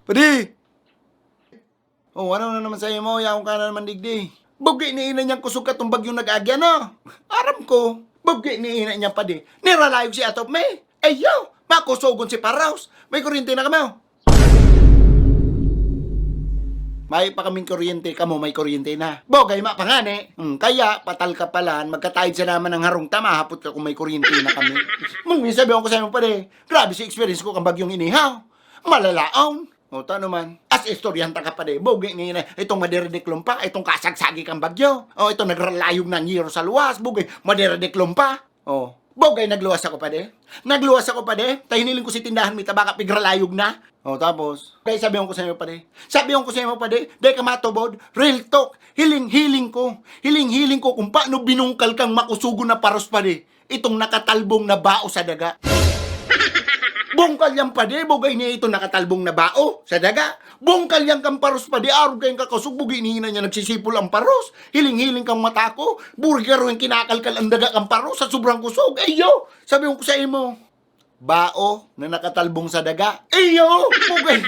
Padi! Oh, ano na naman sa'yo mo? Yaong ka na naman digdi. Bugi ni ina niyang kusog ka tong bagyong nag-agya, no? Aram ko. Bugi ni ina niya padi. Niralayog si Atop May. Ayaw! Makusugon si Paraus. May kuryente na kami, oh. May pa kaming kuryente, kamo may kuryente na. Bogay mapangani. Kaya, patal ka palan, magkatayid sa naman ng harong tama, hapot ka kung may kuryente na kami. Mung sabi ko sa'yo padi, grabe si experience ko kang bagyong inihaw. Malalaon. O, tano man. As istoryanta ka pa de, bogey ni itong maderideklong pa, itong kasagsagi kang bagyo. O, itong nagralayog ng ngiro sa luwas, bogey, maderideklong pa. O, bogey, nagluwas ako pa de. Nagluwas ako pa de, tahiniling ko si tindahan mi tabaka pigralayog na. O, tapos, kaya sabihan ko sa iyo pa de. Sabihan ko sa iyo pa de ka matubod, real talk, hiling-hiling ko. Hiling-hiling ko kung paano binungkal kang makusugo na paros pa de. Itong nakatalbong na bao sa daga. Bungkal yang pade, bugay niya ito nakatalbong na bao sa daga. Bungkal yang kang paros pade, araw kayong kakasog, bugay niya niya nagsisipol ang paros. Hiling-hiling kang matako, burger yung kinakalkal ang daga kang paros sa sobrang kusog. Eyo, sabi ko sa imo, bao na nakatalbong sa daga. Eyo, bugay.